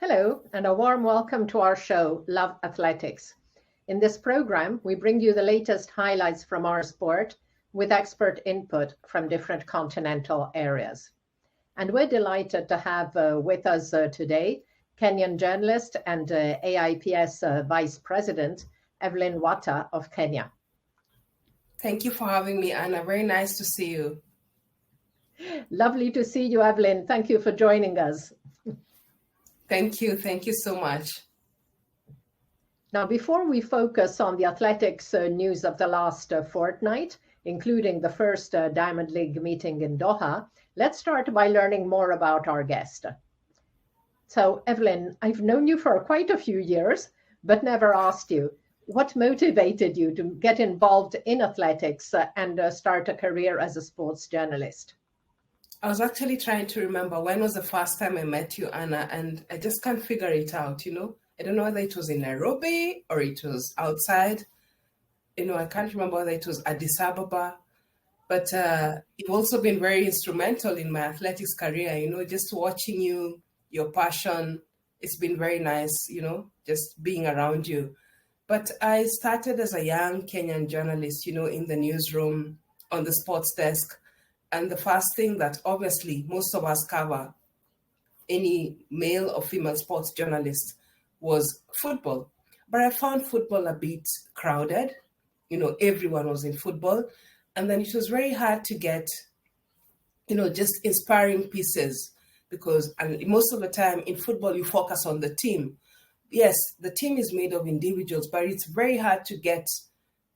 Hello, and a warm welcome to our show, Love Athletics. In this program, we bring you the latest highlights from our sport with expert input from different continental areas. And we're delighted to have with us today Kenyan journalist and AIPS Vice President, Evelyn Watta of Kenya. Thank you for having me, Anna. Very nice to see you. Lovely to see you, Evelyn. Thank you for joining us. Thank you. Thank you so much. Now, before we focus on the athletics news of the last fortnight, including the first Diamond League meeting in Doha, let's start by learning more about our guest. So, Evelyn, I've known you for quite a few years, but never asked you, what motivated you to get involved in athletics and start a career as a sports journalist? I was actually trying to remember when was the first time I met you, Anna, and I just can't figure it out, I don't know whether it was in Nairobi or it was outside. I can't remember whether it was Addis Ababa. But you've also been very instrumental in my athletics career, just watching you, your passion. It's been very nice, just being around you. But I started as a young Kenyan journalist, in the newsroom, on the sports desk. And the first thing that obviously most of us cover, any male or female sports journalist, was football. But I found football a bit crowded. Everyone was in football. And then it was very hard to get, just inspiring pieces because most of the time in football, you focus on the team. Yes, the team is made of individuals, but it's very hard to get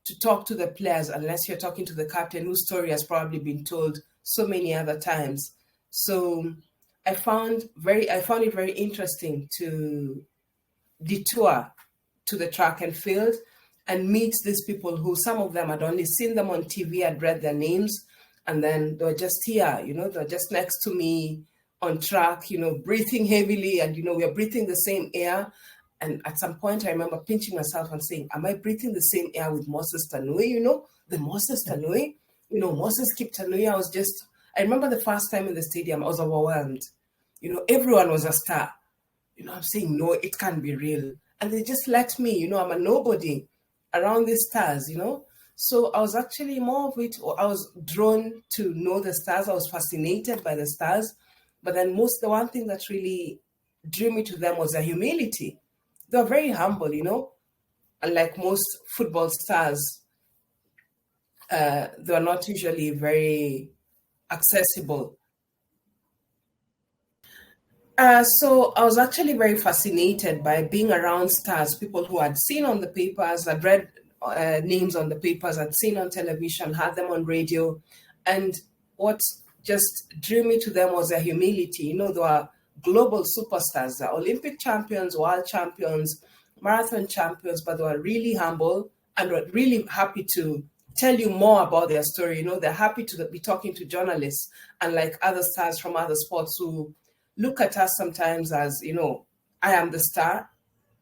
to talk to the players unless you're talking to the captain whose story has probably been told so many other times. So I found it very interesting to detour to the track and field and meet these people who some of them had only seen them on TV, I'd read their names, and then they were just here, they're just next to me on track, breathing heavily, and we are breathing the same air. And at some point, I remember pinching myself and saying, am I breathing the same air with Moses Tanui? The Moses Tanui? Moses Kiptanui. I remember the first time in the stadium, I was overwhelmed. Everyone was a star. I'm saying, no, it can't be real. And they just let me, I'm a nobody around these stars, So I was actually more of it, or I was drawn to know the stars. I was fascinated by the stars. But then the one thing that really drew me to them was their humility. They were very humble, Unlike most football stars, they are not usually very accessible. So I was actually very fascinated by being around stars, people who I'd seen on the papers, I'd read names on the papers, I'd seen on television, had them on radio. And what just drew me to them was their humility. They were global superstars, they're Olympic champions, world champions, marathon champions, but they were really humble and were really happy to tell you more about their story. They're happy to be talking to journalists, unlike other stars from other sports who look at us sometimes as, I am the star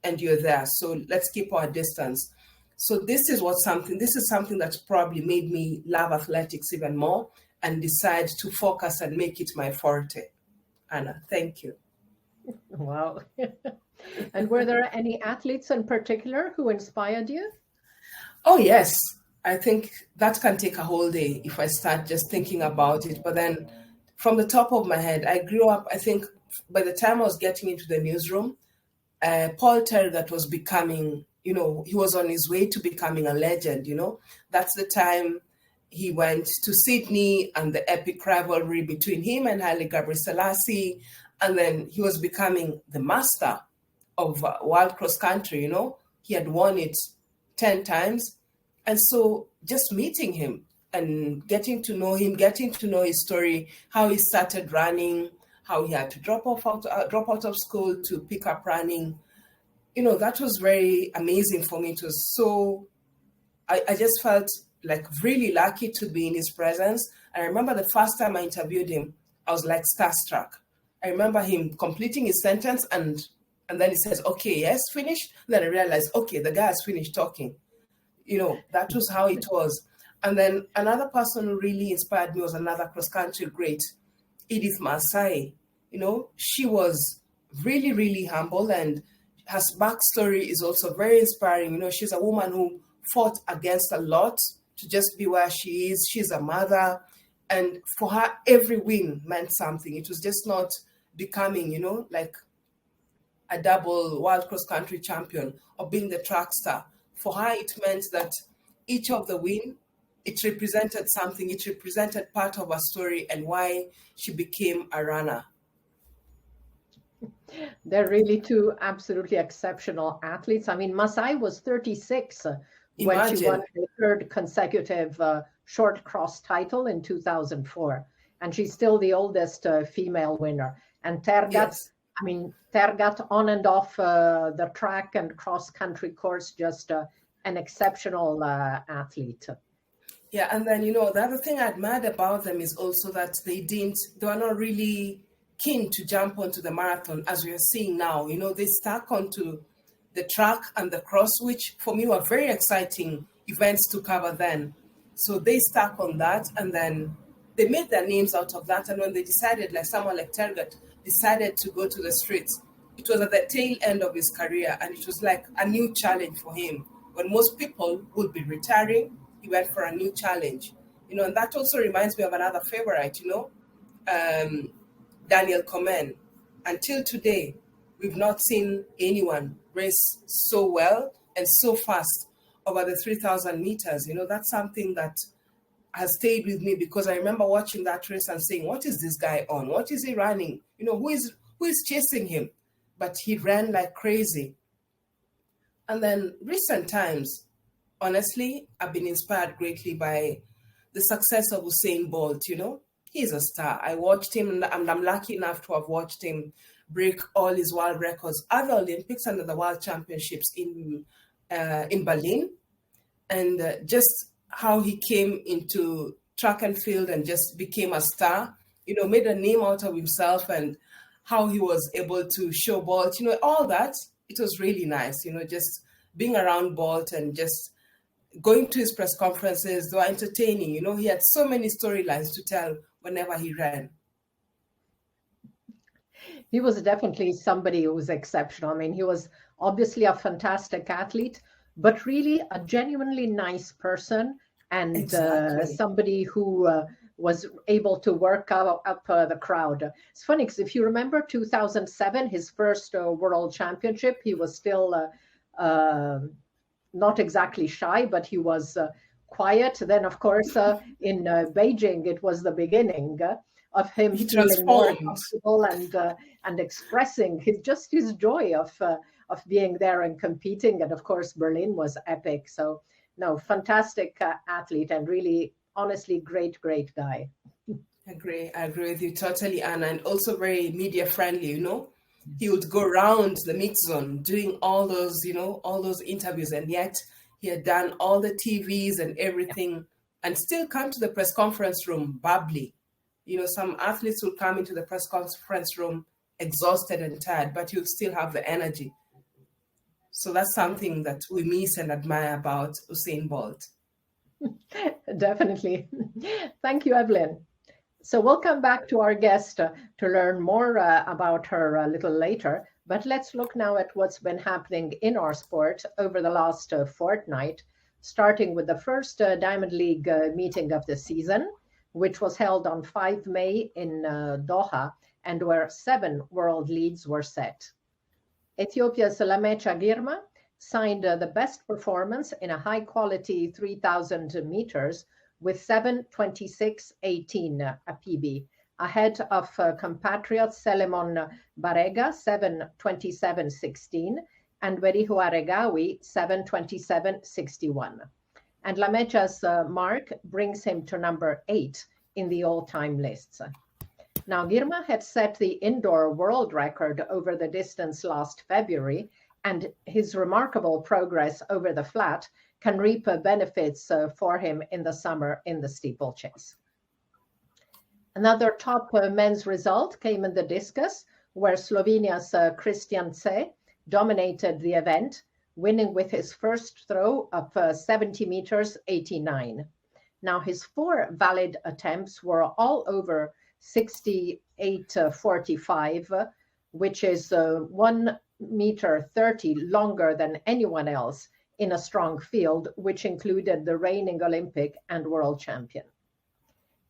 and you're there, so let's keep our distance. So this is something that probably made me love athletics even more and decide to focus and make it my forte. Anna, thank you. Wow. And were there any athletes in particular who inspired you? Oh, yes. I think that can take a whole day if I start just thinking about it. But then from the top of my head, I grew up, I think by the time I was getting into the newsroom, Paul Tergat was becoming, he was on his way to becoming a legend, That's the time he went to Sydney and the epic rivalry between him and Haile Gebrselassie. And then he was becoming the master of world cross country, He had won it 10 times. And so just meeting him and getting to know him, getting to know his story, how he started running, how he had to drop out of school to pick up running, that was very amazing for me. It was so, I just felt like really lucky to be in his presence. I remember the first time I interviewed him, I was like starstruck. I remember him completing his sentence and then he says, okay, yes, finished. Then I realized, okay, the guy has finished talking. That was how it was. And then another person who really inspired me was another cross-country great, Edith Masai. She was really, really humble, and her backstory is also very inspiring. She's a woman who fought against a lot to just be where she is. She's a mother, and for her, every win meant something. It was just not becoming, like a double world cross country champion or being the track star. For her, it meant that each of the win, it represented something. It represented part of her story and why she became a runner. They're really two absolutely exceptional athletes. I mean, Masai was 36 when she won her third consecutive short cross title in 2004. And she's still the oldest female winner. And Tergat, yes. I mean, Tergat on and off the track and cross-country course, just an exceptional athlete. Yeah, and then, the other thing I admired about them is also that they were not really keen to jump onto the marathon as we are seeing now. They stuck onto the track and the cross, which for me were very exciting events to cover then. So they stuck on that, and then they made their names out of that. And when they decided, like someone like Tergat decided to go to the streets, it was at the tail end of his career, and it was like a new challenge for him. When most people would be retiring, he went for a new challenge. And that also reminds me of another favorite, Daniel Komen. Until today, we've not seen anyone race so well and so fast over the 3,000 meters. That's something that has stayed with me, because I remember watching that race and saying, what is this guy on? What is he running? Who is chasing him? But he ran like crazy. And then recent times, honestly, I've been inspired greatly by the success of Usain Bolt. He's a star. I watched him, and I'm lucky enough to have watched him break all his world records at the Olympics and the World Championships in Berlin. And just how he came into track and field and just became a star, made a name out of himself, and how he was able to show Bolt, all that. It was really nice, just being around Bolt and just going to his press conferences. They were entertaining. He had so many storylines to tell whenever he ran. He was definitely somebody who was exceptional. I mean, he was obviously a fantastic athlete, but really a genuinely nice person, and exactly. Somebody who was able to work up the crowd. It's funny because if you remember 2007, his first world championship, he was still not exactly shy, but he was quiet. Then, of course, in Beijing, it was the beginning of him feeling more comfortable and expressing his joy of being there and competing. And of course, Berlin was epic. So, no, fantastic athlete, and really, honestly, great guy. I agree with you totally, Anna, and also very media friendly. He would go around the mix zone doing all those interviews, and yet he had done all the TVs and everything, and still come to the press conference room bubbly. Some athletes will come into the press conference room exhausted and tired, but you'll still have the energy. So that's something that we miss and admire about Usain Bolt. Definitely. Thank you, Evelyn. So we'll come back to our guest to learn more about her a little later. But let's look now at what's been happening in our sport over the last fortnight, starting with the first Diamond League meeting of the season, which was held on 5 May in Doha, and where 7 world leads were set. Ethiopia's Lamecha Girma signed the best performance in a high-quality 3,000 meters with 7:26:18 a PB, ahead of compatriot Selemon Barega 7:27:16 and Werihu Aregawi 7:27:61. And Lamecha's mark brings him to number 8 in the all-time lists. Now, Girma had set the indoor world record over the distance last February, and his remarkable progress over the flat can reap benefits for him in the summer in the steeplechase. Another top men's result came in the discus, where Slovenia's Christian Tse dominated the event, winning with his first throw of 70 meters 89. Now, his 4 valid attempts were all over 68:45, which is 1 meter 30 longer than anyone else in a strong field, which included the reigning Olympic and world champion.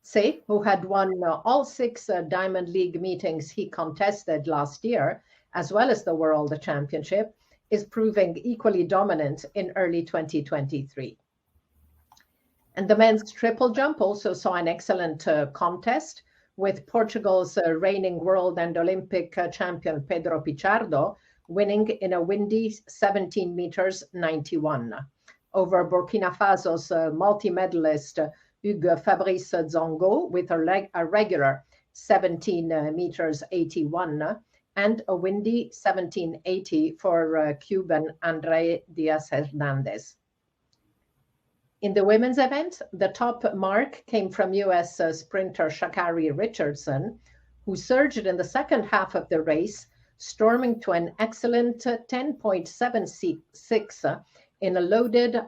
Se, who had won all 6 Diamond League meetings he contested last year, as well as the World Championship, is proving equally dominant in early 2023. And the men's triple jump also saw an excellent contest, with Portugal's reigning world and Olympic champion Pedro Pichardo winning in a windy 17 meters 91 over Burkina Faso's multi-medalist Hugues Fabrice Zongo with a regular 17 meters 81 and a windy 1780 for Cuban André Diaz Hernandez. In the women's event, the top mark came from US sprinter Sha'Carri Richardson, who surged in the second half of the race, storming to an excellent 10.76 in a loaded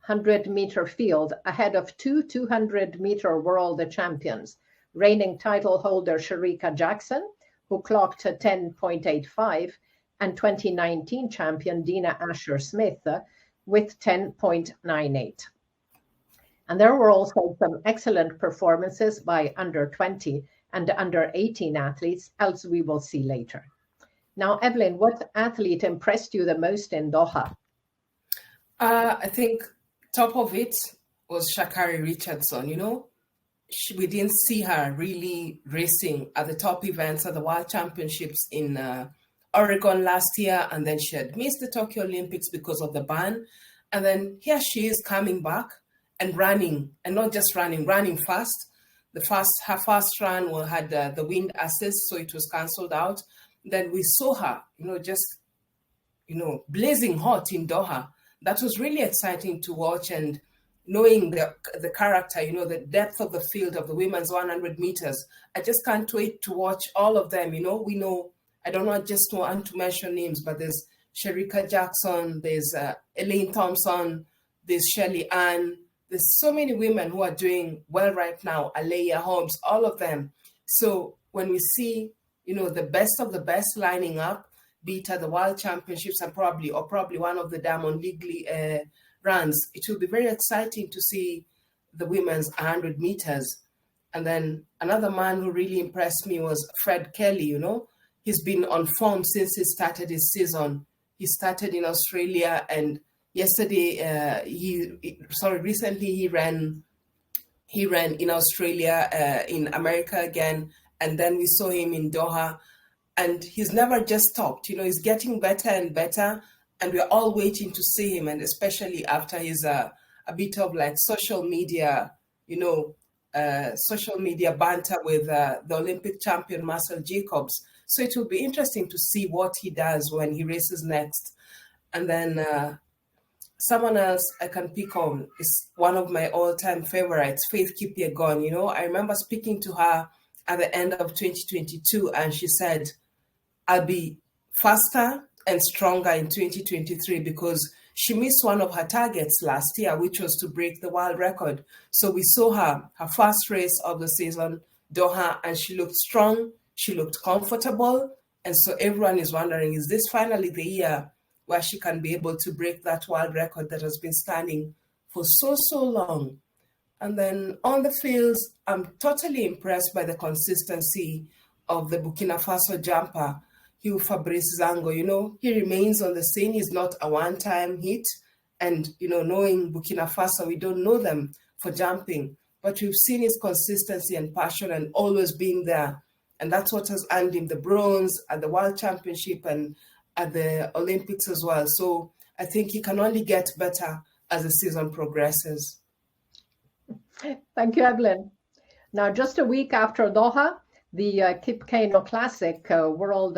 100-meter field ahead of 2 200-meter world champions, reigning title holder Shericka Jackson, who clocked 10.85, and 2019 champion Dina Asher-Smith with 10.98. And there were also some excellent performances by under 20 and under 18 athletes, as we will see later. Now, Evelyn, what athlete impressed you the most in Doha? I think top of it was Sha'Carri Richardson. You know, we didn't see her really racing at the top events at the World Championships in Oregon last year, and then she had missed the Tokyo Olympics because of the ban. And then here she is coming back and running, and not just running fast. Her first run had the wind assist, so it was cancelled out. Then we saw her, just, blazing hot in Doha. That was really exciting to watch, and knowing the character, the depth of the field of the women's 100 meters. I just can't wait to watch all of them. We know, I don't want just want to mention names, but there's Shericka Jackson, there's Elaine Thompson, there's Shelley Ann. There's so many women who are doing well right now, Alea Holmes, all of them. So when we see, the best of the best lining up, be it at the World Championships and probably one of the Diamond League runs, it will be very exciting to see the women's 100 meters. And then another man who really impressed me was Fred Kelly. He's been on form since he started his season. He started in Australia, and recently he ran in Australia, in America again, and then we saw him in Doha, and he's never just stopped. He's getting better and better, and we're all waiting to see him, and especially after his a bit of like social media banter with the Olympic champion Marcel Jacobs. So it will be interesting to see what he does when he races next. And then someone else I can pick on is one of my all-time favorites, Faith Kipyegon. I remember speaking to her at the end of 2022, and she said, I'll be faster and stronger in 2023 because she missed one of her targets last year, which was to break the world record. So we saw her first race of the season, Doha, and she looked strong, she looked comfortable. And so everyone is wondering, is this finally the year where she can be able to break that world record that has been standing for so long? And then on the fields, I'm totally impressed by the consistency of the Burkina Faso jumper, Hugues Fabrice Zongo. He remains on the scene. He's not a one-time hit. And, knowing Burkina Faso, we don't know them for jumping, but we've seen his consistency and passion and always being there. And that's what has earned him the bronze at the World Championship and at the Olympics as well. So I think he can only get better as the season progresses. Thank you, Evelyn. Now, just a week after Doha, the Kip Keino Classic World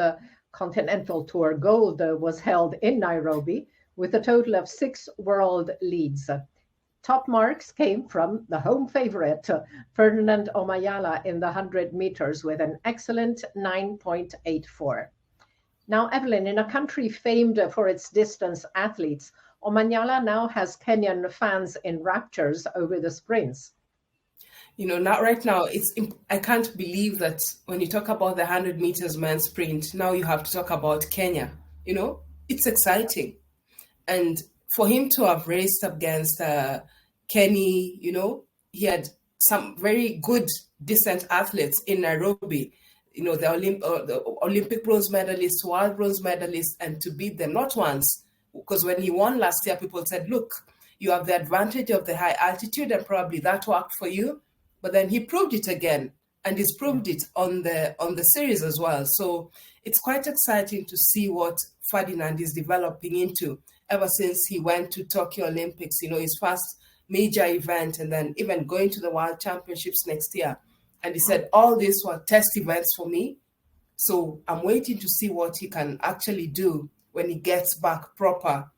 Continental Tour Gold was held in Nairobi with a total of 6 world leads. Top marks came from the home favorite, Ferdinand Omanyala, in the 100 meters with an excellent 9.84. Now, Evelyn, in a country famed for its distance athletes, Omanyala now has Kenyan fans in raptures over the sprints. Not right now, I can't believe that when you talk about the 100 meters men's sprint, now you have to talk about Kenya. It's exciting. And for him to have raced up against Kenny, he had some very good, decent athletes in Nairobi, the Olympic bronze medalist, world bronze medalist, and to beat them, not once, because when he won last year, people said, look, you have the advantage of the high altitude and probably that worked for you. But then he proved it again, and he's proved it on the series as well. So it's quite exciting to see what Ferdinand is developing into ever since he went to Tokyo Olympics, his first major event, and then even going to the World Championships next year. And he said, all these were test events for me. So I'm waiting to see what he can actually do when he gets back proper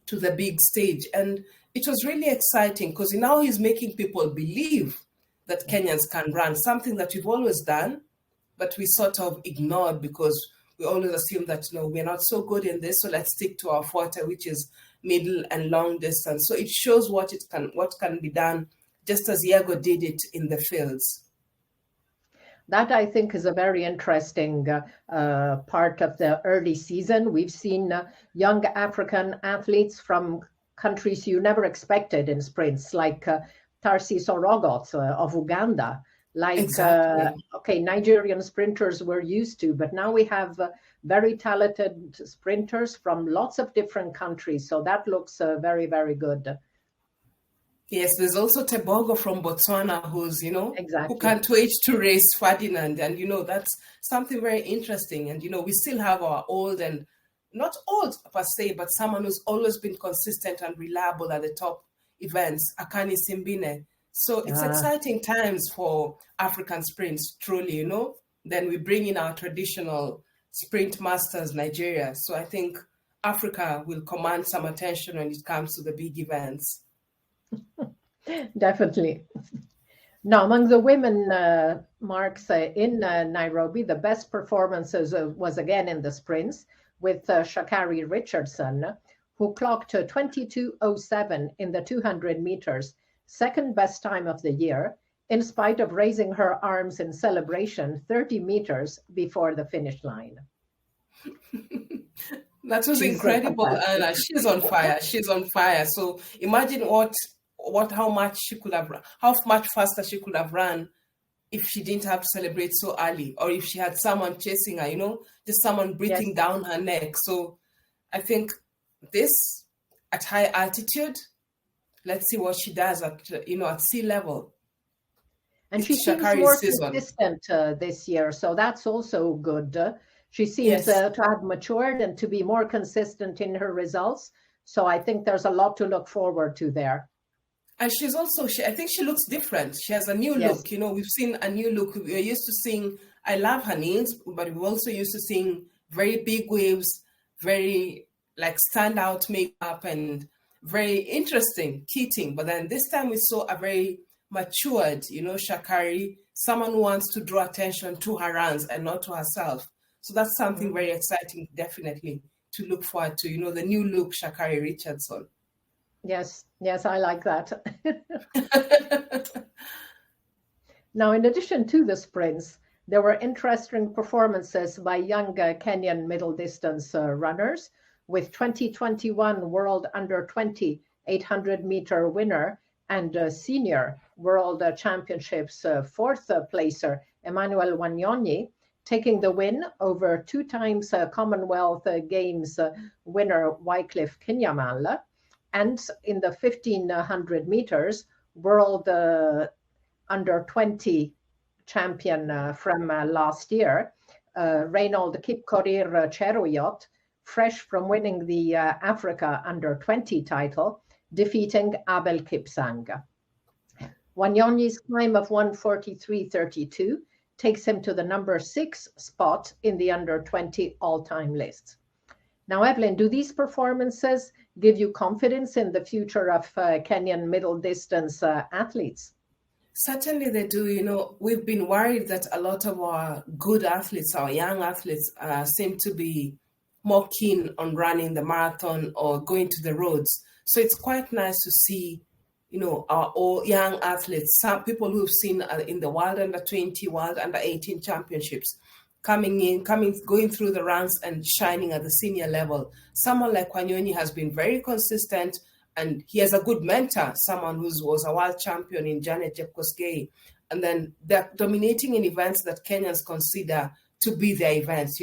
to the big stage. And it was really exciting because now he's making people believe that Kenyans can run, something that we've always done, but we sort of ignored because we always assume that, we're not so good in this, so let's stick to our forte, which is middle and long distance. So it shows what can be done, just as Diego did it in the fields. That, I think, is a very interesting part of the early season. We've seen young African athletes from countries you never expected in sprints, like Tarsis Orogot of Uganda. Exactly. Nigerian sprinters we're used to, but now we have very talented sprinters from lots of different countries. So that looks very, very good. Yes, there's also Tebogo from Botswana who's, Exactly. who can't wait to race Ferdinand. And, that's something very interesting. And, we still have our old and not old per se, but someone who's always been consistent and reliable at the top events, Akani Simbine. So it's exciting times for African sprints, truly, Then we bring in our traditional sprint masters, Nigeria. So I think Africa will command some attention when it comes to the big events. Definitely. Now, among the women marks in Nairobi, the best performances was again in the sprints with Shakari Richardson, who clocked 22:07 in the 200 meters, second best time of the year, in spite of raising her arms in celebration 30 meters before the finish line. That was incredible, Anna. She's on fire. She's on fire. So imagine how much faster she could have run if she didn't have to celebrate so early, or if she had someone chasing her, just someone breathing down her neck. So I think this at high altitude, let's see what she does at sea level. And she seems more consistent this year, so that's also good. She seems to have matured and to be more consistent in her results. So I think there's a lot to look forward to there. And she's also, I think she looks different. She has a new look. We've seen a new look. We're used to seeing, I love her nails, but we're also used to seeing very big waves, very standout makeup and very interesting Keating. But then this time we saw a very matured, Shakari, someone who wants to draw attention to her runs and not to herself. So that's something very exciting, definitely, to look forward to, the new look Shakari Richardson. Yes, I like that. Now, in addition to the sprints, there were interesting performances by young Kenyan middle distance runners, with 2021 World Under-20 800-meter winner and senior World Championships fourth placer Emmanuel Wanyonyi taking the win over two times Commonwealth Games winner Wycliffe Kinyamal. And in the 1500 meters, World Under-20 champion from last year, Reynold Kipkorir Cheruiyot, fresh from winning the Africa Under-20 title, defeating Abel Kipsang. Wanyonyi's climb of 1:43.32 takes him to the number 6 spot in the Under-20 all-time list. Now, Evelyn, do these performances give you confidence in the future of Kenyan middle distance athletes? Certainly they do. We've been worried that a lot of our good athletes, our young athletes, seem to be more keen on running the marathon or going to the roads. So it's quite nice to see our all young athletes, some people who've seen in the World Under-20, World Under-18 championships, going through the ranks and shining at the senior level. Someone like Wanyonyi has been very consistent, and he has a good mentor, someone who was a world champion in Janet Jepkosgei. And then they're dominating in events that Kenyans consider to be their events.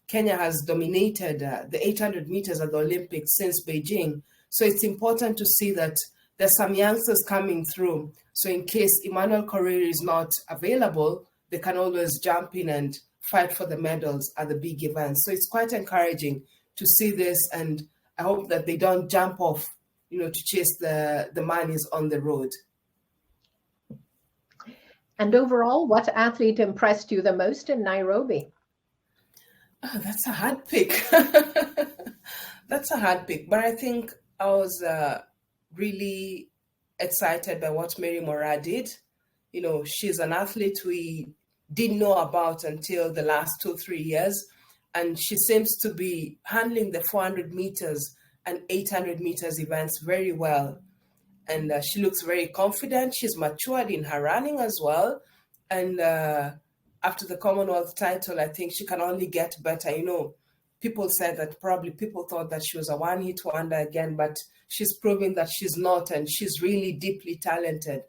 Kenya has dominated the 800 meters at the Olympics since Beijing. So it's important to see that there's some youngsters coming through. So in case Emmanuel Korir is not available, they can always jump in and fight for the medals at the big events. So it's quite encouraging to see this, and I hope that they don't jump off, to chase the monies on the road. And overall, what athlete impressed you the most in Nairobi? Oh, that's a hard pick. That's a hard pick. But I think I was really excited by what Mary Moraa did. She's an athlete we didn't know about until the last 2-3 years. And she seems to be handling the 400 meters and 800 meters events very well. And she looks very confident. She's matured in her running as well. And after the Commonwealth title, I think she can only get better. People said that people thought that she was a one-hit wonder again, but she's proving that she's not, and she's really deeply talented.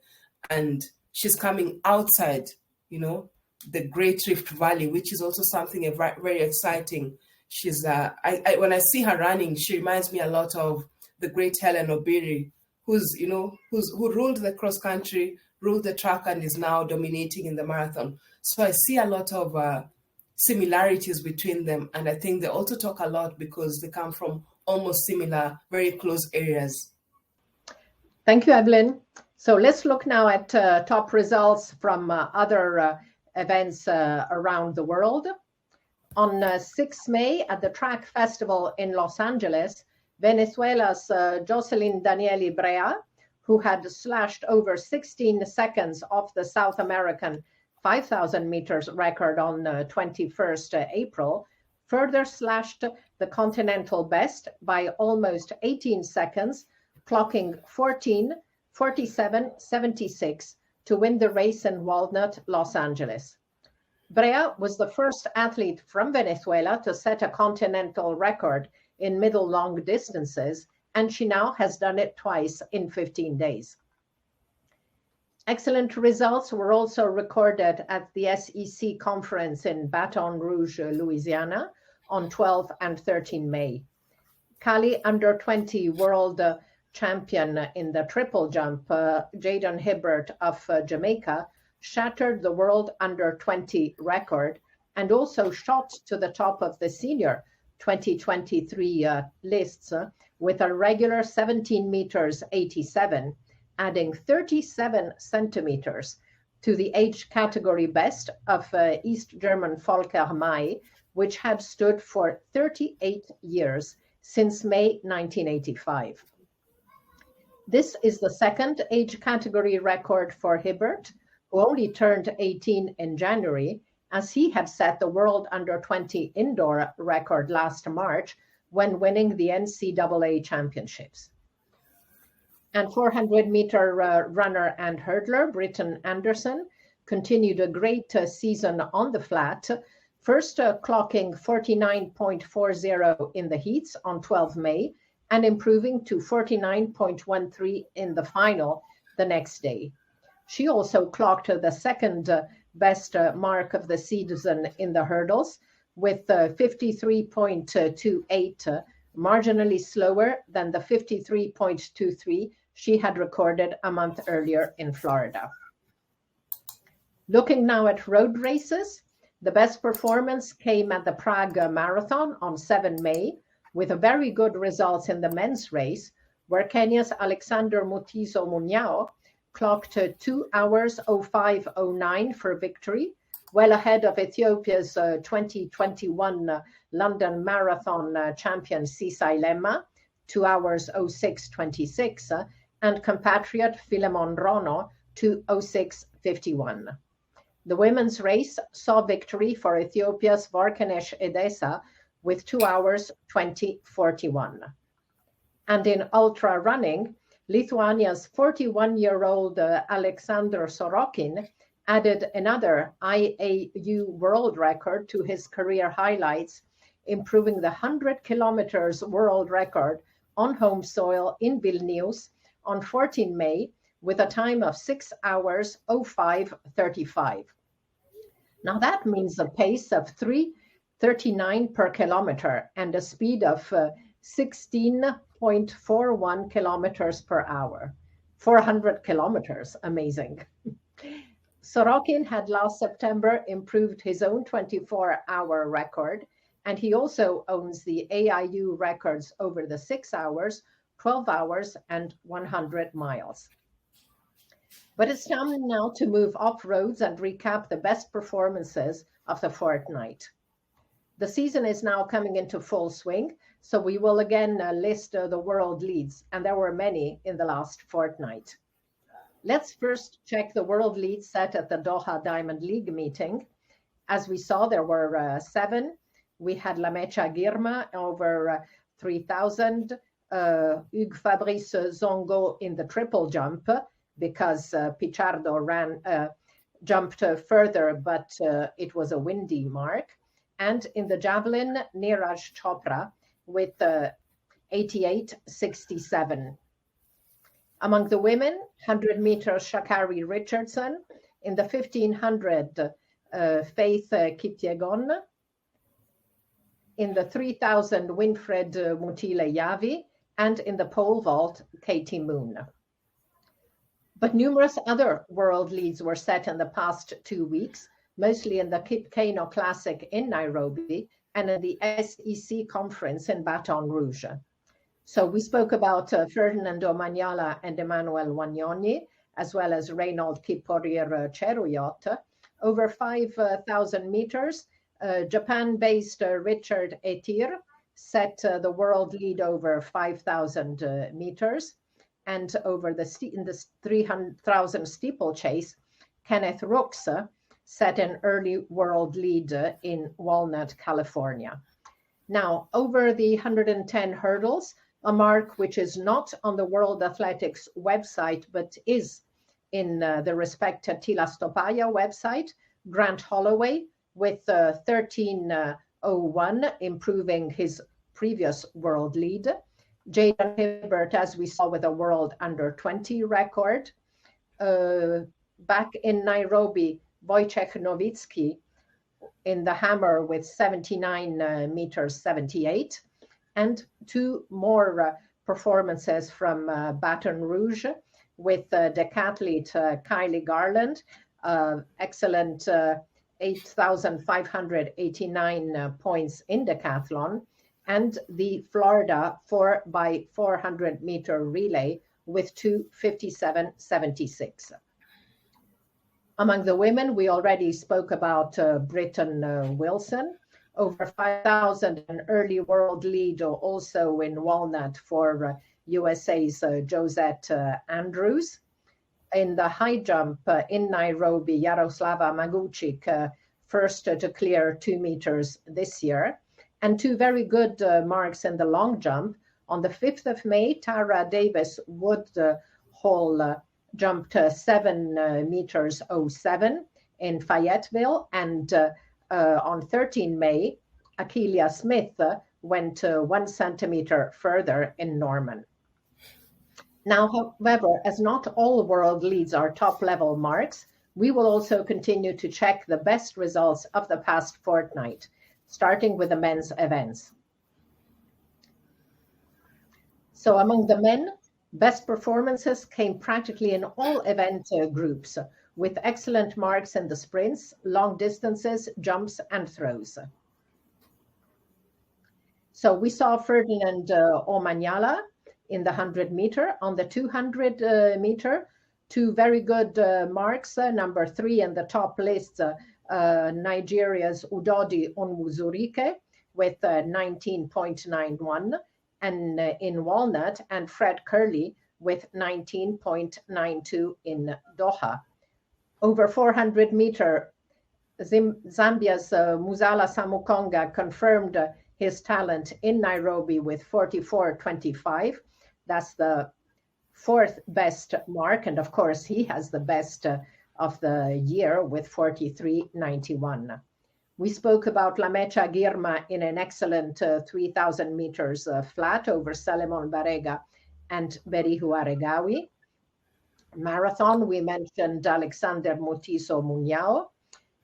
And she's coming outside, the Great Rift Valley, which is also something very exciting. She's when I see her running, she reminds me a lot of the great Helen Obiri, who ruled the cross country, ruled the track, and is now dominating in the marathon. So I see a lot of similarities between them, and I think they also talk a lot because they come from almost similar, very close areas. Thank you, Evelyn. So let's look now at top results from other events around the world. On 6 May at the Track Festival in Los Angeles, Venezuela's Jocelyn Danieli Brea, who had slashed over 16 seconds off the South American 5,000 meters record on 21st April, further slashed the continental best by almost 18 seconds, clocking 14:47.76 to win the race in Walnut, Los Angeles. Brea was the first athlete from Venezuela to set a continental record in middle long distances, and she now has done it twice in 15 days. Excellent results were also recorded at the SEC conference in Baton Rouge, Louisiana on 12 and 13 May. Cali under-20 world champion in the triple jump, Jaden Hibbert of Jamaica, shattered the world under-20 record and also shot to the top of the senior 2023 lists with a regular 17 meters 87, adding 37 centimeters to the age category best of East German Volker May, which had stood for 38 years since May 1985. This is the second age category record for Hibbert, who only turned 18 in January, as he had set the world under-20 indoor record last March when winning the NCAA championships. And 400-meter runner and hurdler Britton Anderson continued a great season on the flat, first clocking 49.40 in the heats on 12 May and improving to 49.13 in the final the next day. She also clocked the second best mark of the season in the hurdles with 53.28, marginally slower than the 53.23 she had recorded a month earlier in Florida. Looking now at road races, the best performance came at the Prague Marathon on 7 May, with a very good results in the men's race, where Kenya's Alexander Mutiso Munyao clocked 2 hours 05:09 for victory, well ahead of Ethiopia's 2021 London Marathon champion Sisai Lema, 2 hours 06:26, and compatriot Philemon Rono, 2:06:51. The women's race saw victory for Ethiopia's Varkanesh Edessa with 2 hours 20:41. And in ultra running, Lithuania's 41-year-old Alexander Sorokin added another IAU world record to his career highlights, improving the 100 kilometers world record on home soil in Vilnius on 14 May with a time of 6 hours 05:35. Now that means a pace of 3:39 per kilometer and a speed of 16.41 kilometers per hour. 400 kilometers, amazing. Sorokin had last September improved his own 24-hour record, and he also owns the AIU records over the 6 hours, 12 hours, and 100 miles. But it's time now to move off roads and recap the best performances of the fortnight. The season is now coming into full swing, so we will again list the world leads, and there were many in the last fortnight. Let's first check the world leads set at the Doha Diamond League meeting. As we saw, there were 7. We had Lamecha Girma over 3,000, Hugues Fabrice Zongo in the triple jump, because Pichardo jumped further, but it was a windy mark. And in the javelin, Neeraj Chopra with 88.67. Among the women, 100 meters Shakari Richardson. In the 1500, Faith Kipyegon. In the 3000, Winfred Mutile Yavi. And in the pole vault, Katie Moon. But numerous other world leads were set in the past 2 weeks, mostly in the Kip Keino Classic in Nairobi and in the SEC conference in Baton Rouge. So we spoke about Ferdinando Magnala and Emmanuel Wagnoni, as well as Reynold Kiporier Cheruyot. Over 5,000 meters, Japan-based Richard Etir set the world lead over 5,000 meters. And over in the 300,000 steeplechase, Kenneth Rooks set an early world lead in Walnut, California. Now, over the 110 hurdles, a mark which is not on the World Athletics website, but is in the respected Tila Stopaya website, Grant Holloway with 13:01, improving his previous world lead. Jaden Hibbert, as we saw, with a world under 20 record. Back in Nairobi, Wojciech Nowicki in the hammer with 79 meters 78. And 2 more performances from Baton Rouge with decathlete Kylie Garland, excellent 8,589 points in decathlon, and the Florida 4x400 meter relay with 2:57.76. Among the women, we already spoke about Britton Wilson, over 5,000, an early world lead also in Walnut for USA's Josette Andrews. In the high jump in Nairobi, Yaroslava Maguchik, first to clear 2 meters this year. And 2 very good marks in the long jump. On the 5th of May, Tara Davis Woodhull jumped 7 meters 07 in Fayetteville. And on 13 May, Akeelia Smith went 1 centimeter further in Norman. Now, however, as not all world leads are top-level marks, we will also continue to check the best results of the past fortnight, starting with the men's events. So among the men, best performances came practically in all event groups, with excellent marks in the sprints, long distances, jumps, and throws. So we saw Ferdinand Omanyala in the 100 meter. On the 200 meter, 2 very good marks. Number 3 in the top list, Nigeria's Udodi Onwuzurike with 19.91, and in Walnut, and Fred Curley with 19.92 in Doha. Over 400 meter, Zambia's Muzala Samukonga confirmed his talent in Nairobi with 44.25. That's the fourth best mark, and of course he has the best of the year with 43.91. We spoke about La Mecha Girma in an excellent 3,000 meters flat over Salemon Barega and Berihu Aregawi. Marathon, we mentioned Alexander Mutiso Muñao.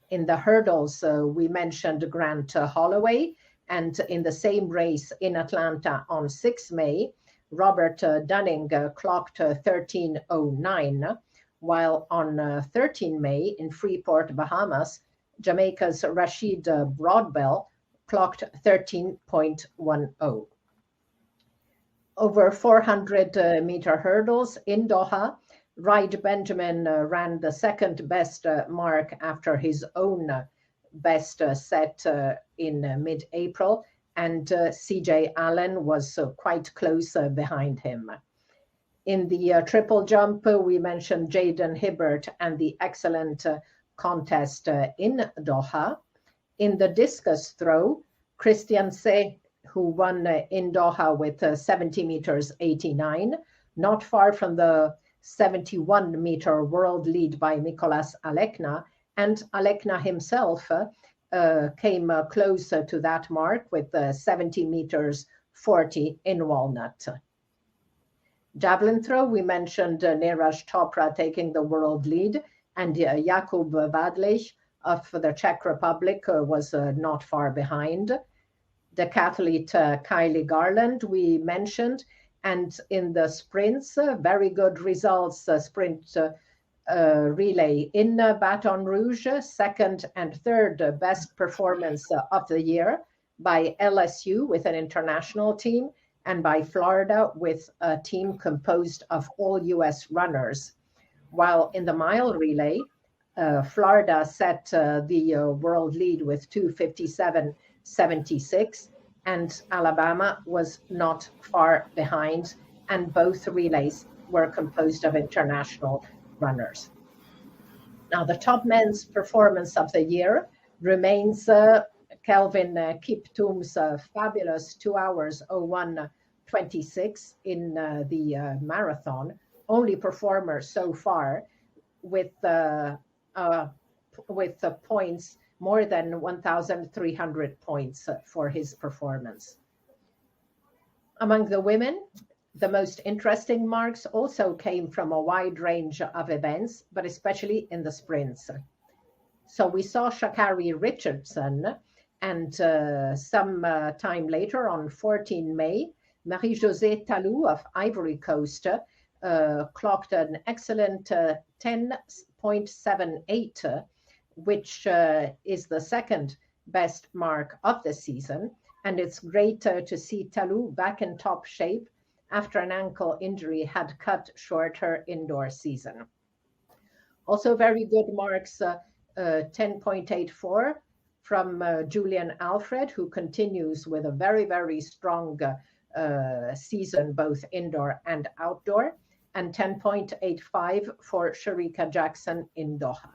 In the hurdles, we mentioned Grant Holloway. And in the same race in Atlanta on 6 May, Robert Dunning clocked 13:09, while on 13 May in Freeport, Bahamas, Jamaica's Rashid Broadbell clocked 13.10. Over 400 meter hurdles in Doha, Reid Benjamin ran the second best mark after his own best set in mid-April, and CJ Allen was quite close behind him. In the triple jump, we mentioned Jaden Hibbert and the excellent contest in Doha. In the discus throw, Christian Se, who won in Doha with 70 meters 89, not far from the 71-meter world lead by Nicolas Alekna, and Alekna himself came close to that mark with 70 meters 40 in Walnut. Javelin throw, we mentioned Neeraj Chopra taking the world lead, and Jakub Vadlich of the Czech Republic was not far behind. Decathlete Kylie Garland we mentioned, and in the sprints, very good results, sprint relay in Baton Rouge, second and third best performance of the year by LSU with an international team, and by Florida with a team composed of all US runners. While in the mile relay, Florida set the world lead with 2:57.76, and Alabama was not far behind, and both relays were composed of international runners. Now, the top men's performance of the year remains Kelvin Kiptum's fabulous 2 hours 01:26 in the marathon, only performer so far with points more than 1,300 points for his performance. Among the women, the most interesting marks also came from a wide range of events, but especially in the sprints. So we saw Sha'Carri Richardson, and some time later on 14 May, Marie-Josée Talou of Ivory Coast clocked an excellent 10.78, which is the second best mark of the season. And it's great to see Talou back in top shape after an ankle injury had cut short her indoor season. Also very good marks, 10.84 from Julian Alfred, who continues with a very, very strong season, both indoor and outdoor, and 10.85 for Sharika Jackson in Doha,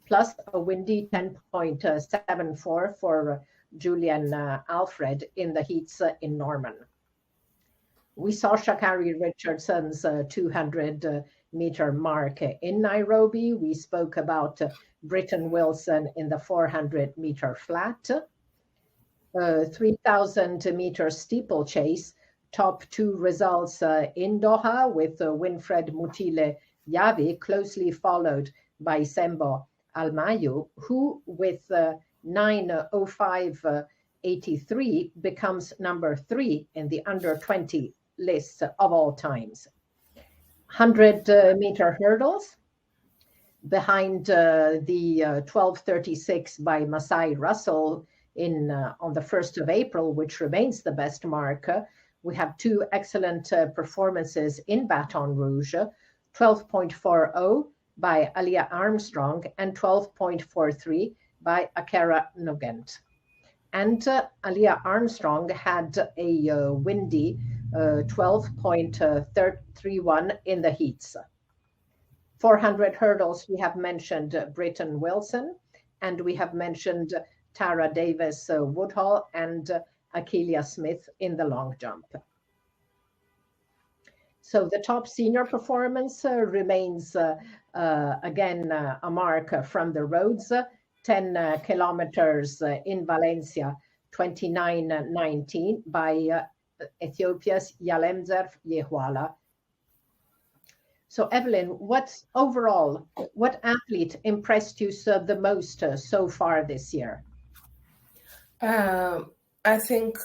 plus a windy 10.74 for Julian Alfred in the heats in Norman. We saw Sha'Carri Richardson's 200-meter mark in Nairobi. We spoke about Britton Wilson in the 400-meter flat. 3,000-meter steeplechase, top two results in Doha with Winfred Mutile Yavi, closely followed by Sembo Almayu, who with 9:05.83 becomes number 3 in the under 20 list of all times. 100-meter hurdles, behind the 12:36 by Masai Russell on the 1st of April, which remains the best mark. We have two excellent performances in Baton Rouge, 12.40 by Alia Armstrong and 12.43 by Akera Nugent. And Alia Armstrong had a windy 12.31 in the heats. 400 hurdles, we have mentioned Britton Wilson, and we have mentioned Tara Davis Woodhull and Akeelia Smith in the long jump. So the top senior performance remains again a mark from the roads, 10 kilometers in Valencia, 29:19 by Ethiopia's Yalemzer Yehwala. So Evelyn, what athlete impressed you the most so far this year? I think,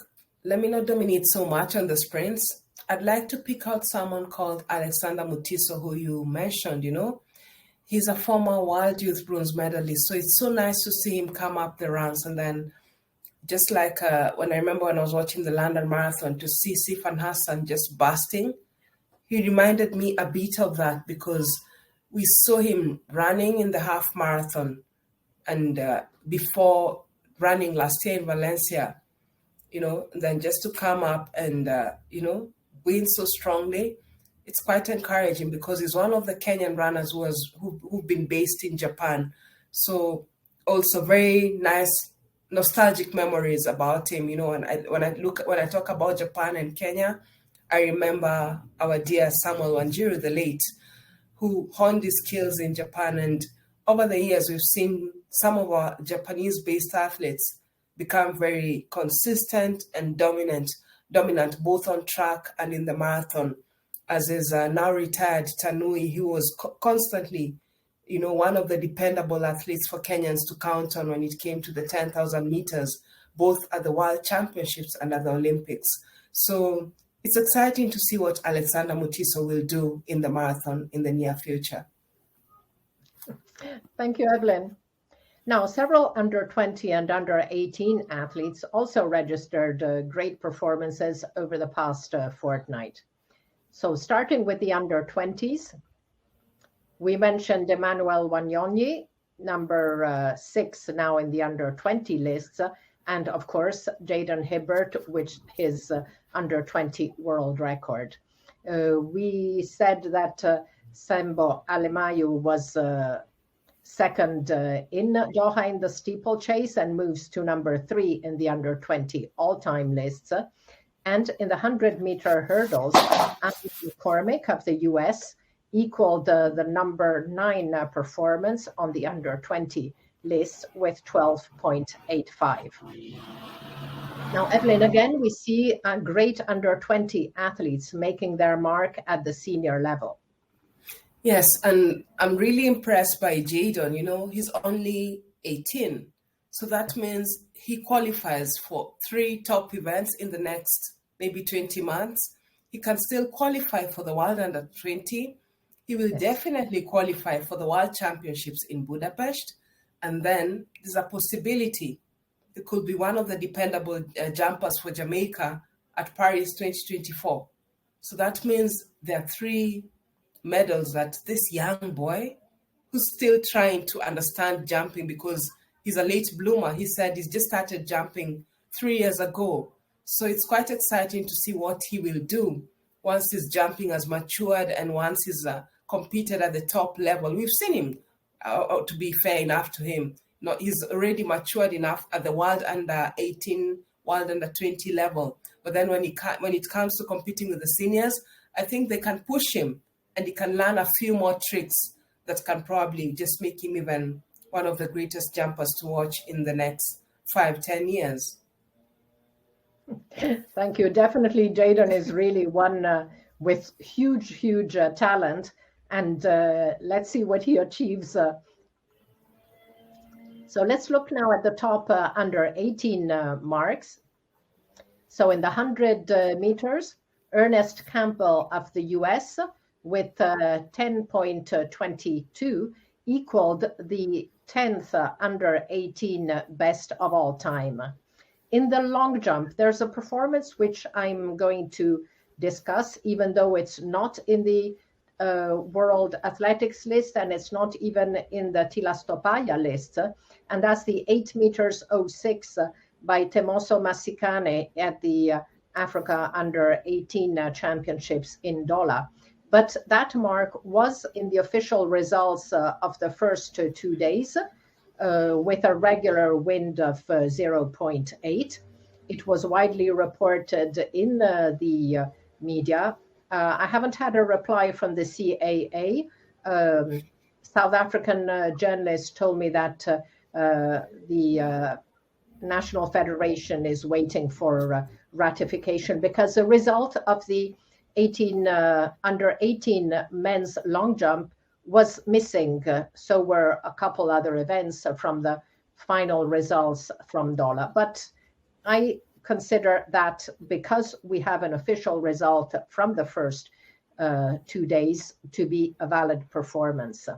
let me not dominate so much on the sprints. I'd like to pick out someone called Alexander Mutiso, who you mentioned, He's a former World Youth bronze medalist, so it's so nice to see him come up the ranks. And then, just like when I remember when I was watching the London Marathon, to see Sifan Hassan just bursting, he reminded me a bit of that, because we saw him running in the half marathon and before running last year in Valencia, and then just to come up and, win so strongly, it's quite encouraging, because he's one of the Kenyan runners who've been based in Japan. So also very nice nostalgic memories about him, and when I talk about Japan and Kenya, I remember our dear Samuel Wanjiru, the late, who honed his skills in Japan. And over the years, we've seen some of our Japanese-based athletes become very consistent and dominant both on track and in the marathon. As is now retired Tanui, he was constantly, one of the dependable athletes for Kenyans to count on when it came to the 10,000 meters, both at the World Championships and at the Olympics. So it's exciting to see what Alexander Mutiso will do in the marathon in the near future. Thank you, Evelyn. Now, several under 20 and under 18 athletes also registered great performances over the past fortnight. So starting with the under 20s, we mentioned Emmanuel Wanyonyi, number 6 now in the under 20 lists, and of course, Jaden Hibbert, which his under 20 world record. We said that Sembo Alemayu was second in Doha in the steeplechase and moves to number 3 in the under 20 all-time lists. And in the 100-meter hurdles, Anthony McCormick of the US equaled the number 9 performance on the under 20 list with 12.85. Now, Evelyn, again, we see great under 20 athletes making their mark at the senior level. Yes, and I'm really impressed by Jadon. He's only 18. So that means he qualifies for 3 top events in the next maybe 20 months. He can still qualify for the World Under 20. He will definitely qualify for the World Championships in Budapest. And then there's a possibility it could be one of the dependable jumpers for Jamaica at Paris 2024. So that means there are 3 medals that this young boy, who's still trying to understand jumping because he's a late bloomer, he said he's just started jumping 3 years ago. So it's quite exciting to see what he will do once his jumping has matured and once he's competed at the top level. We've seen him, to be fair enough to him, he's already matured enough at the World Under 18, World Under 20 level. But then when it comes to competing with the seniors, I think they can push him and he can learn a few more tricks that can probably just make him even one of the greatest jumpers to watch in the next 5-10 years. Thank you. Definitely, Jaden is really one with huge talent. And let's see what he achieves. So let's look now at the top under 18 marks. So in the 100 meters, Ernest Campbell of the US with 10.22 equaled the 10th under 18 best of all time. In the long jump, there's a performance which I'm going to discuss, even though it's not in the World Athletics list and it's not even in the Tilastopaya list, and that's the 8 meters 06 by Temoso Masikane at the Africa Under 18 Championships in Doha. But that mark was in the official results of the first 2 days with a regular wind of 0.8. It was widely reported in the media I haven't had a reply from the CAA. South African journalist told me that the National Federation is waiting for ratification because the result of the under 18 men's long jump was missing. So were a couple other events from the final results from Doha. But I consider that because we have an official result from the first 2 days to be a valid performance.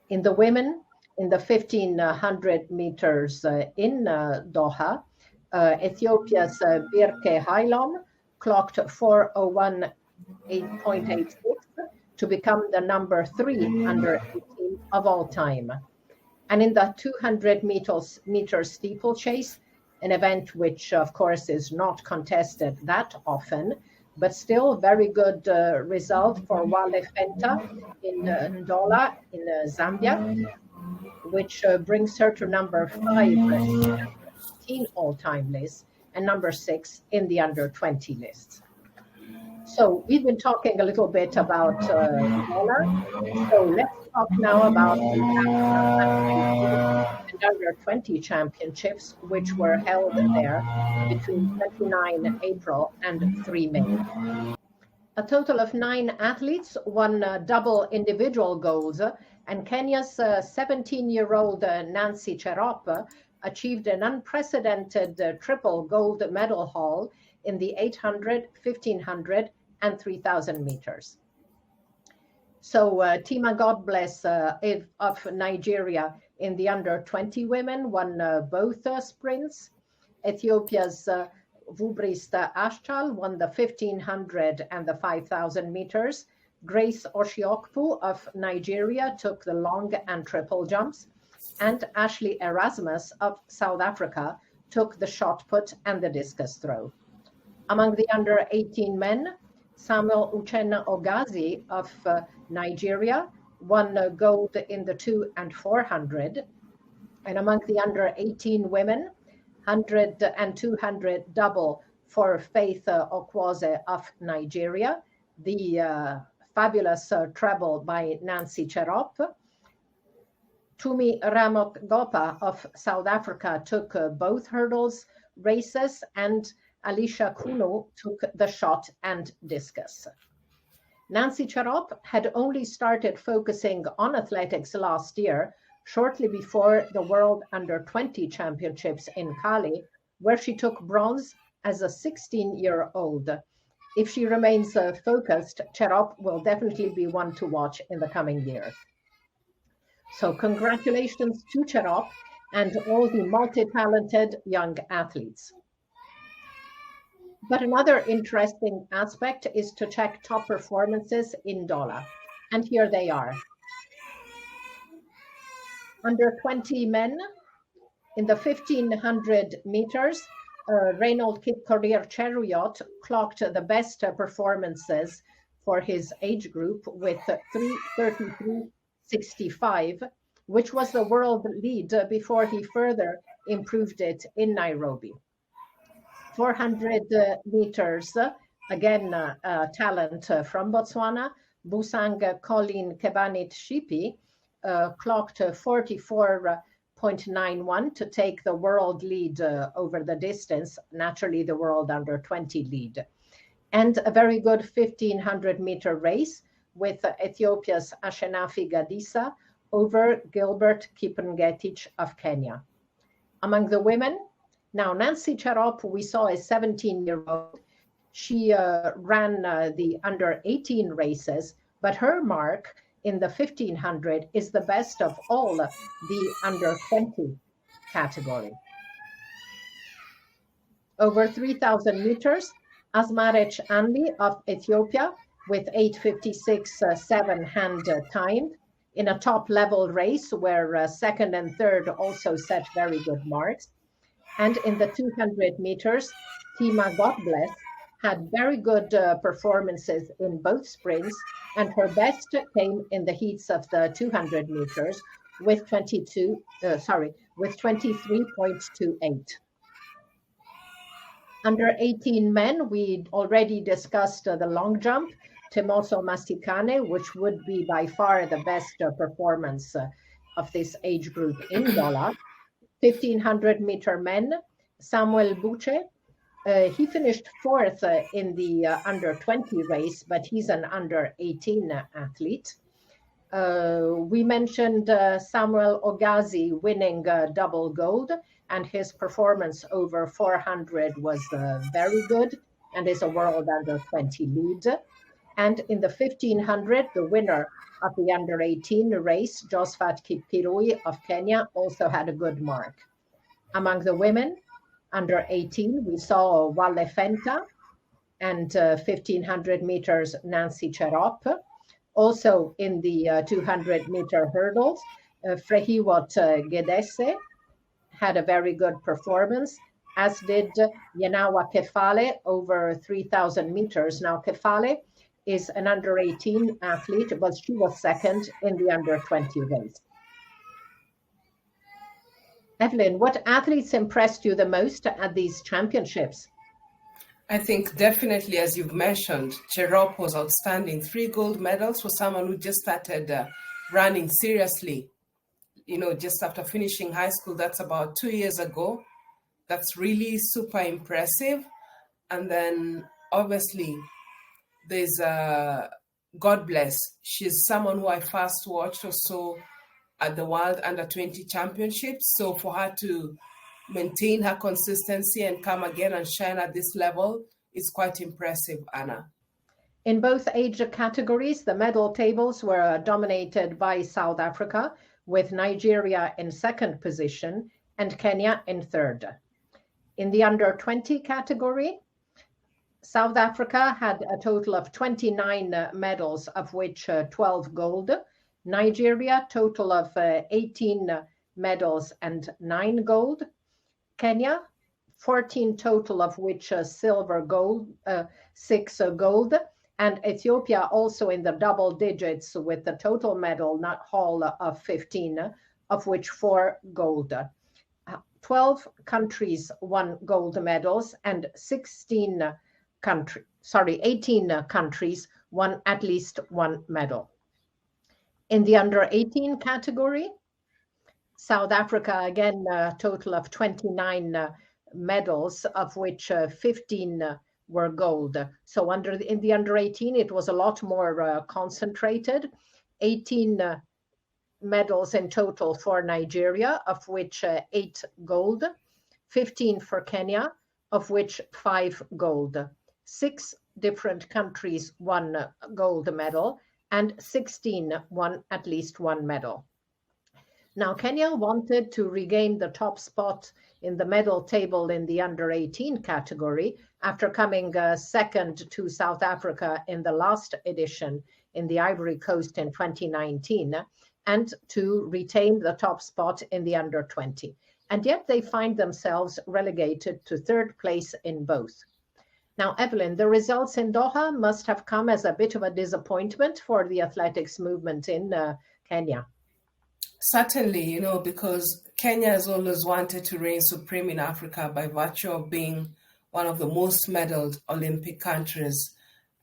In the women, in the 1500 meters in Doha, Ethiopia's Birke Hailom clocked 4:01.86 to become the number 3 under 18 of all time. And in the 200 meter steeplechase, an event which, of course, is not contested that often, but still very good result for Wale Fenta in Ndola in Zambia, which brings her to number 5 in all-time list and number 6 in the under 20 list. So we've been talking a little bit about Doha. So let's talk now about the and under 20 championships, which were held there between 29 April and 3 May. A total of 9 athletes won double individual golds, and Kenya's 17-year-old Nancy Cherop achieved an unprecedented triple gold medal haul in the 800, 1500, and 3000 meters. So Tima Godbless of Nigeria in the under 20 women won both sprints. Ethiopia's Vubrist Ashchal won the 1500 and the 5000 meters. Grace Oshiokpu of Nigeria took the long and triple jumps. And Ashley Erasmus of South Africa took the shot put and the discus throw. Among the under 18 men, Samuel Uchenna Ogazi of Nigeria won gold in the 200 and 400. And among the under 18 women, 100 and 200 double for Faith Okwaze of Nigeria, the fabulous treble by Nancy Cherop. Tumi Ramok Gopa of South Africa took both hurdles races, and Alicia Kuno took the shot and discus. Nancy Cherop had only started focusing on athletics last year, shortly before the World Under 20 Championships in Cali, where she took bronze as a 16-year-old. If she remains focused, Cherop will definitely be one to watch in the coming years. So congratulations to Cherop and all the multi-talented young athletes. But another interesting aspect is to check top performances in Doha. And here they are. Under 20 men in the 1500 meters, Reynold Kip-Career Chariot clocked the best performances for his age group with 3:33.65, which was the world lead before he further improved it in Nairobi. 400 meters, again, talent from Botswana, Busang Colleen Kebanit Shipi clocked 44.91 to take the world lead over the distance, naturally the world under 20 lead. And a very good 1500 meter race with Ethiopia's Ashenafi Gadisa over Gilbert Kipngetich of Kenya. Among the women, now Nancy Cherop, we saw a 17-year-old. She ran the under 18 races, but her mark in the 1500 is the best of all the under 20 category. Over 3,000 meters, Asmarech Anli of Ethiopia with 8:56.7 hand timed in a top level race where second and third also set very good marks. And in the 200 meters, Tima Godbless had very good performances in both sprints, and her best came in the heats of the 200 meters with 23.28. Under 18 men, we already discussed the long jump, Timoso Masticane, which would be by far the best performance of this age group in Doha. 1500-meter men, Samuel Buche. He finished fourth in the under 20 race, but he's an under 18 athlete. We mentioned Samuel Ogazi winning double gold, and his performance over 400 was very good and is a world under 20 lead. And in the 1500, the winner of the under 18 race, Josephat Kipkirui of Kenya, also had a good mark. Among the women, under 18, we saw Wale Fenta and 1500 meters Nancy Cherop. Also in the 200-meter hurdles, Frehiwot Gedese had a very good performance, as did Yenawa Kefale over 3,000 meters. Now, Kefale is an under 18 athlete, but she was second in the under 20 race. Evelyn, what athletes impressed you the most at these championships? I think definitely, as you've mentioned, Cherop was outstanding. 3 gold medals for someone who just started running seriously, just after finishing high school. That's about 2 years ago. That's really super impressive. And then obviously there's God Bless. She's someone who I first watched or saw at the World Under 20 Championships. So for her to maintain her consistency and come again and shine at this level is quite impressive, Anna. In both age categories, the medal tables were dominated by South Africa, with Nigeria in second position and Kenya in third. In the under 20 category, South Africa had a total of 29 medals, of which 12 gold. Nigeria, total of 18 medals and 9 gold. Kenya, 14 total, of which silver, gold, 6 gold, and Ethiopia also in the double digits with the total medal haul of 15, of which 4 gold. 12 countries won gold medals, and 18 countries won at least 1 medal. In the under 18 category, South Africa, again, a total of 29 medals, of which 15 were gold. So in the under 18, it was a lot more concentrated. 18 medals in total for Nigeria, of which 8 gold. 15 for Kenya, of which 5 gold. 6 different countries won a gold medal, and 16 won at least 1 medal. Now, Kenya wanted to regain the top spot in the medal table in the under 18 category after coming second to South Africa in the last edition in the Ivory Coast in 2019, and to retain the top spot in the under 20. And yet they find themselves relegated to third place in both. Now, Evelyn, the results in Doha must have come as a bit of a disappointment for the athletics movement in Kenya. Certainly, because Kenya has always wanted to reign supreme in Africa by virtue of being one of the most medaled Olympic countries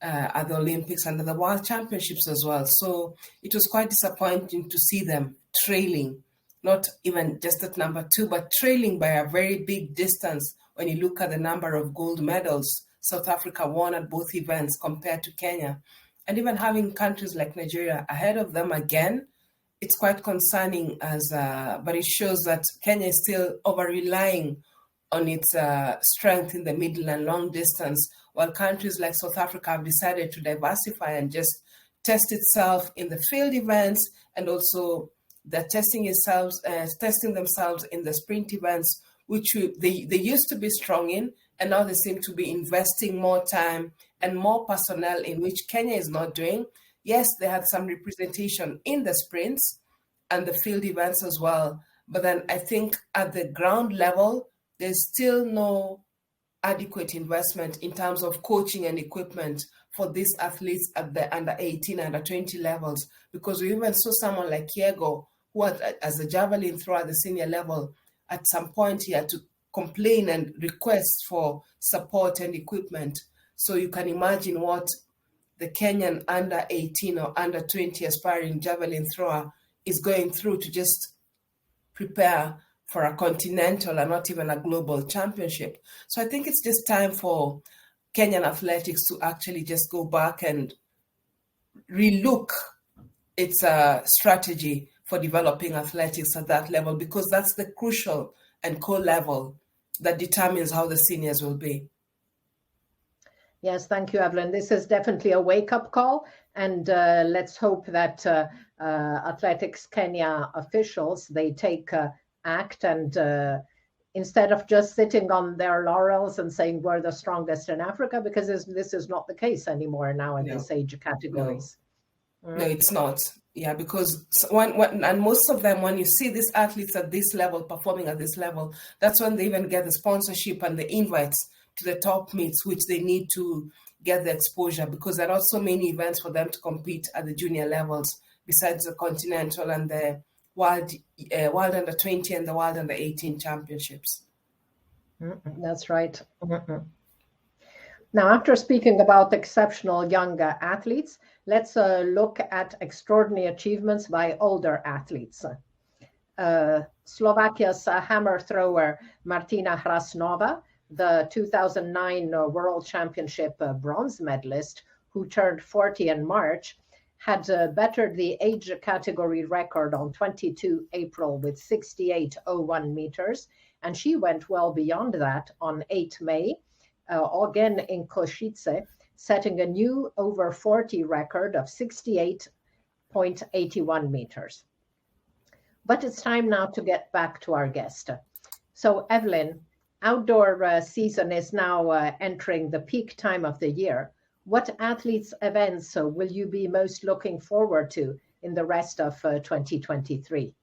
at the Olympics and at the World Championships as well. So it was quite disappointing to see them trailing, not even just at number 2, but trailing by a very big distance when you look at the number of gold medals South Africa won at both events compared to Kenya. And even having countries like Nigeria ahead of them again, it's quite concerning, but it shows that Kenya is still over-relying on its strength in the middle and long distance, while countries like South Africa have decided to diversify and just test itself in the field events, and also they're testing themselves in the sprint events, which they used to be strong in, and now they seem to be investing more time and more personnel, in which Kenya is not doing. Yes, they had some representation in the sprints and the field events as well. But then I think at the ground level, there's still no adequate investment in terms of coaching and equipment for these athletes at the under 18, under 20 levels. Because we even saw someone like Kiego, who as a javelin thrower at the senior level, at some point he had to complain and request for support and equipment. So you can imagine what the Kenyan under 18 or under 20 aspiring javelin thrower is going through to just prepare for a continental and not even a global championship. So I think it's just time for Kenyan athletics to actually just go back and relook its strategy for developing athletics at that level, because that's the crucial and core level that determines how the seniors will be. Yes, thank you, Evelyn. This is definitely a wake-up call, and let's hope that Athletics Kenya officials, they take act, and instead of just sitting on their laurels and saying we're the strongest in Africa, because this is not the case anymore now in this age categories. No, it's not. Yeah, because and most of them, when you see these athletes at this level, performing at this level, that's when they even get the sponsorship and the invites to the top meets, which they need to get the exposure, because there are so many events for them to compete at the junior levels, besides the continental and the World Under 20 and the World Under 18 championships. That's right. Now, after speaking about exceptional young athletes, let's look at extraordinary achievements by older athletes. Slovakia's hammer thrower Martina Hrasnova, the 2009 World Championship bronze medalist, who turned 40 in March, had bettered the age category record on 22 April with 68.01 meters, and she went well beyond that on 8 May, again in Košice, setting a new over 40 record of 68.81 meters. But it's time now to get back to our guest. So, Evelyn, outdoor season is now entering the peak time of the year. What athletes' events will you be most looking forward to in the rest of 2023?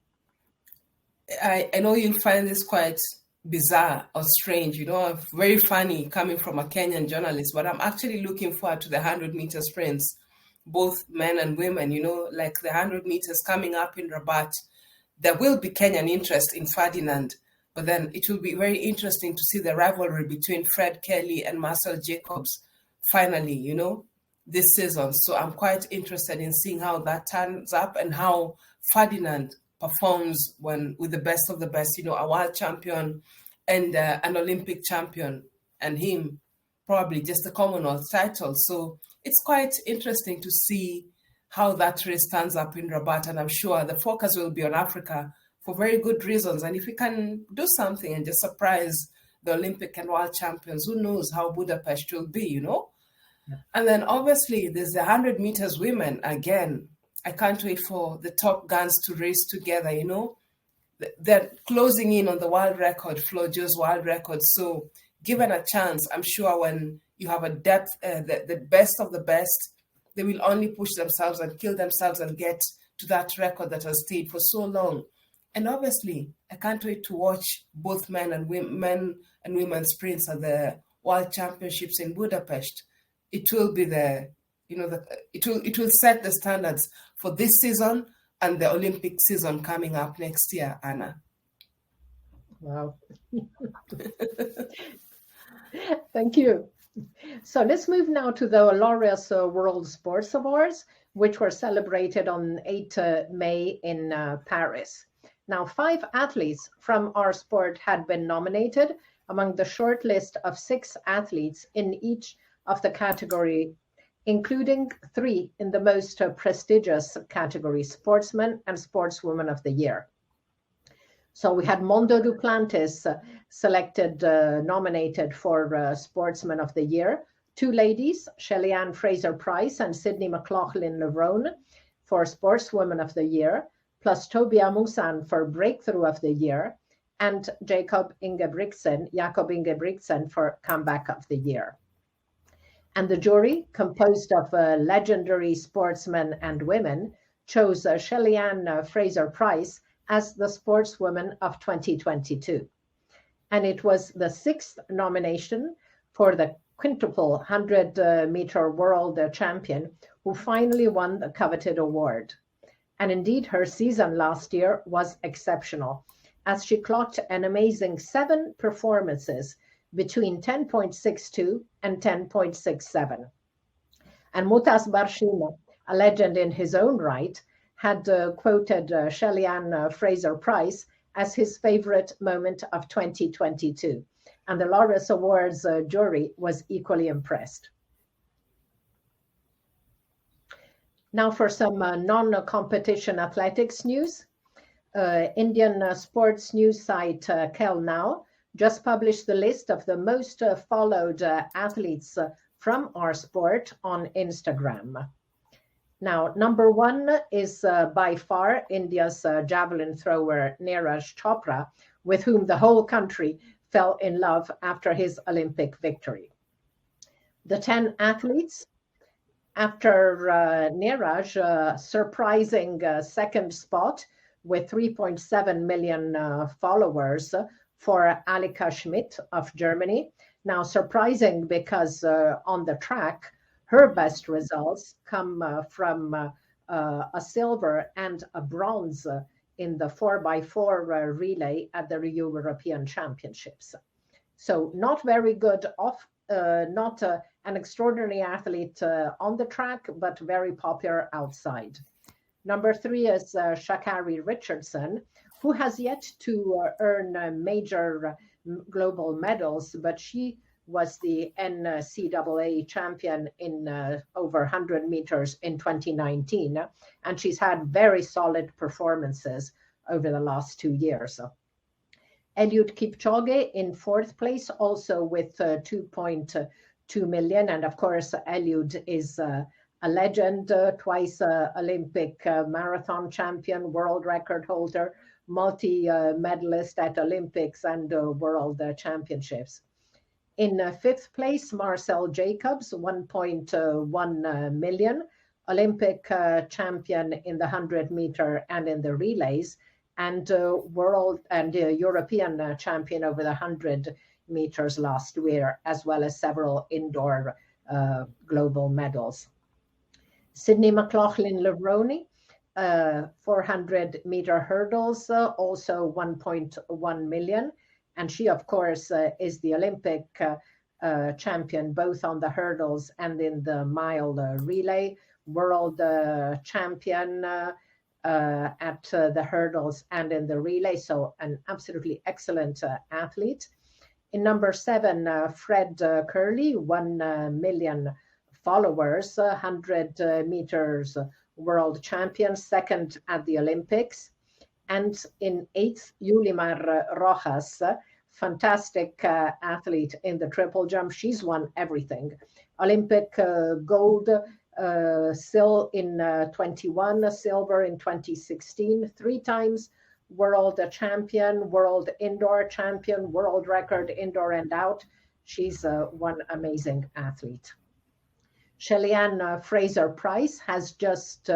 I know you'll find this quite bizarre or strange, very funny coming from a Kenyan journalist, but I'm actually looking forward to the 100-meter sprints, both men and women, like the 100 meters coming up in Rabat. There will be Kenyan interest in Ferdinand, but then it will be very interesting to see the rivalry between Fred Kelly and Marcel Jacobs finally, this season. So I'm quite interested in seeing how that turns up and how Ferdinand performs with the best of the best, a world champion and an Olympic champion, and him probably just a Commonwealth title. So it's quite interesting to see how that race stands up in Rabat, and I'm sure the focus will be on Africa for very good reasons. And if we can do something and just surprise the Olympic and world champions, who knows how Budapest will be, Yeah. And then obviously there's the 100 meters women. Again, I can't wait for the top guns to race together, They're closing in on the world record, Flojo's world record. So given a chance, I'm sure when you have a depth, the best of the best, they will only push themselves and kill themselves and get to that record that has stayed for so long. And obviously, I can't wait to watch both men and women sprints at the World Championships in Budapest. It will be it will set the standards for this season and the Olympic season coming up next year, Anna. Wow. Thank you. So let's move now to the Laureus World Sports Awards, which were celebrated on 8 May in Paris. Now, 5 athletes from our sport had been nominated among the short list of 6 athletes in each of the category, including 3 in the most prestigious category, Sportsman and Sportswoman of the Year. So we had Mondo Duplantis nominated for Sportsman of the Year, 2 ladies, Shelly-Ann Fraser-Price and Sydney McLaughlin-Lerone for Sportswoman of the Year, plus Toby Amusan for Breakthrough of the Year, and Jakob Ingebrigtsen for Comeback of the Year. And the jury, composed of legendary sportsmen and women, chose Shelly-Ann Fraser-Price as the Sportswoman of 2022. And it was the 6th nomination for the quintuple 100-meter world champion who finally won the coveted award. And indeed, her season last year was exceptional. as she clocked an amazing 7 performances between 10.62 and 10.67. And Mutas Barshima, a legend in his own right, had quoted Shelly-Ann Fraser-Pryce as his favorite moment of 2022. And the Laureus Awards jury was equally impressed. Now for some non-competition athletics news. Indian sports news site Kel Now just published the list of the most followed athletes from our sport on Instagram. Now, number 1 is by far India's javelin thrower Neeraj Chopra, with whom the whole country fell in love after his Olympic victory. The 10 athletes, after Neeraj, surprising second spot with 3.7 million followers for Alika Schmidt of Germany. Now, surprising because on the track, her best results come from a silver and a bronze in the 4x4 relay at the Rio European Championships. So not very good not an extraordinary athlete on the track, but very popular outside. Number 3 is Sha'Carri Richardson, who has yet to earn major global medals, but she was the NCAA champion in over 100 meters in 2019, and she's had very solid performances over the last 2 years. Eliud Kipchoge in 4th place, also with 2.2 million, and of course Eliud is a legend, twice Olympic marathon champion, world record holder, multi-medalist at Olympics and world championships. In 5th place, Marcel Jacobs, 1.1 million, Olympic champion in the 100 meter and in the relays, and world and European champion over the 100 meters last year, as well as several indoor global medals. Sydney McLaughlin-Levrone, 400 meter hurdles, also 1.1 million. And she, of course, is the Olympic champion, both on the hurdles and in the mile relay, world champion at the hurdles and in the relay. So an absolutely excellent athlete. In number 7, Fred Curley, 1 million followers, 100 meters world champion, second at the Olympics. And in 8th, Yulimar Rojas, fantastic athlete in the triple jump. She's won everything. Olympic gold, silver in 21, silver in 2016, 3 times world champion, world indoor champion, world record indoor and out. She's one amazing athlete. Shelly-Ann Fraser-Pryce has just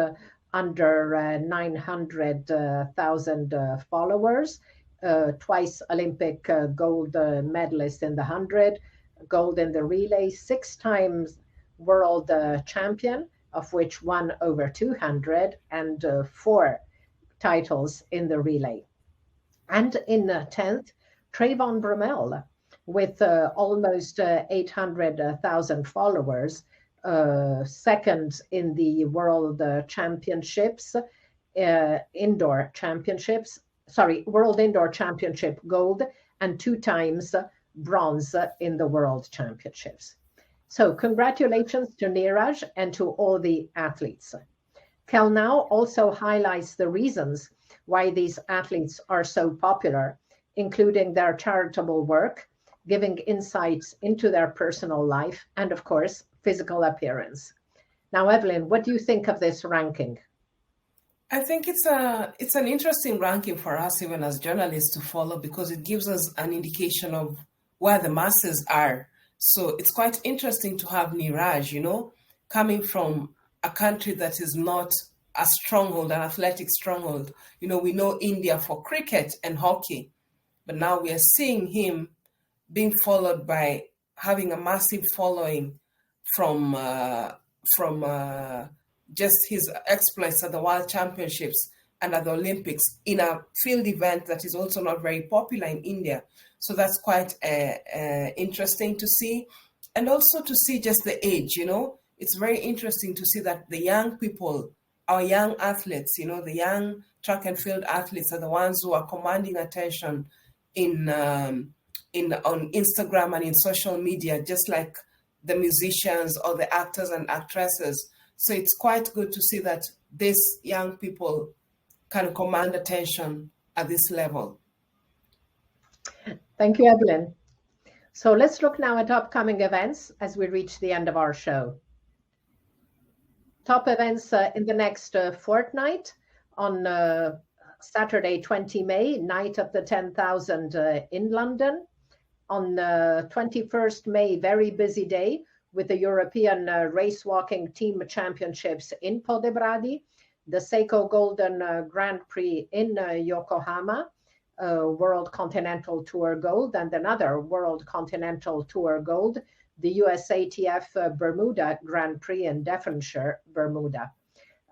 under 900,000 followers, twice Olympic gold medalist in the 100, gold in the relay, 6 times world champion, of which 1 over 200, and 4 titles in the relay. And in 10th, Trayvon Bromell, with almost 800,000 followers, second in the world championships, world indoor championship gold, and 2 times bronze in the world championships. So congratulations to Neeraj and to all the athletes. Kel Now also highlights the reasons why these athletes are so popular, including their charitable work, giving insights into their personal life, and of course, physical appearance. Now, Evelyn, what do you think of this ranking? I think it's an interesting ranking for us, even as journalists, to follow, because it gives us an indication of where the masses are. So it's quite interesting to have Neeraj, coming from a country that is not a stronghold, an athletic stronghold. We know India for cricket and hockey, but now we are seeing him being followed by having a massive following from just his exploits at the World Championships, and at the Olympics in a field event that is also not very popular in India. So that's quite interesting to see. And also to see just the age, it's very interesting to see that the young people, our young athletes, the young track and field athletes are the ones who are commanding attention on Instagram and in social media, just like the musicians or the actors and actresses. So it's quite good to see that these young people can command attention at this level. Thank you, Evelyn. So let's look now at upcoming events as we reach the end of our show. Top events in the next fortnight. On Saturday, 20 May, night of the 10,000 in London. On 21st May, very busy day with the European Race Walking Team Championships in Podebrady, the Seiko Golden Grand Prix in Yokohama, World Continental Tour Gold, and another World Continental Tour Gold, the USATF Bermuda Grand Prix in Devonshire, Bermuda.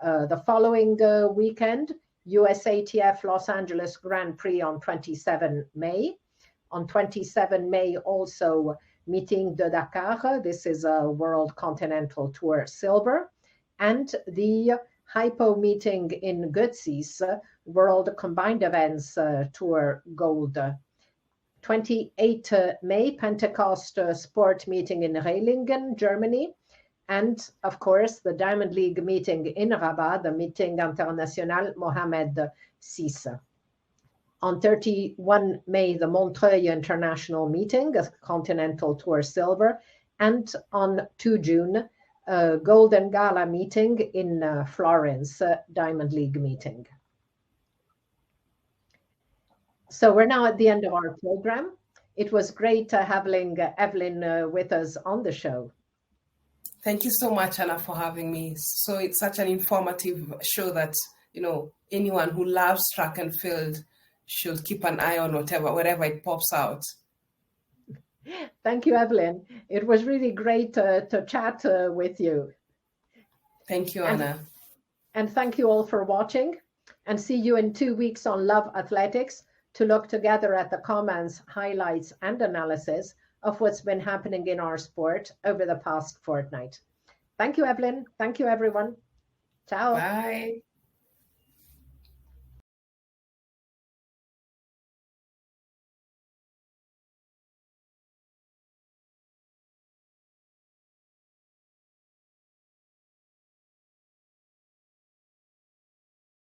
The following weekend, USATF Los Angeles Grand Prix on 27 May. On 27 May, also Meeting de Dakar. This is a World Continental Tour Silver. And the Hypo meeting in Götzis, World Combined Events Tour Gold. 28 May, Pentecost Sport meeting in Rehlingen, Germany. And of course, the Diamond League meeting in Rabat, the Meeting International Mohamed VI. On 31 May, the Montreuil International meeting, a Continental Tour Silver. And on 2 June, Golden Gala meeting in Florence, Diamond League meeting. So we're now at the end of our program. It was great having Evelyn with us on the show. Thank you so much, Anna, for having me. So it's such an informative show that, anyone who loves track and field should keep an eye on whatever it pops out. Thank you, Evelyn. It was really great to chat with you. Thank you, Anna. And thank you all for watching, and see you in 2 weeks on Love Athletics to look together at the comments, highlights, and analysis of what's been happening in our sport over the past fortnight. Thank you, Evelyn. Thank you, everyone. Ciao. Bye.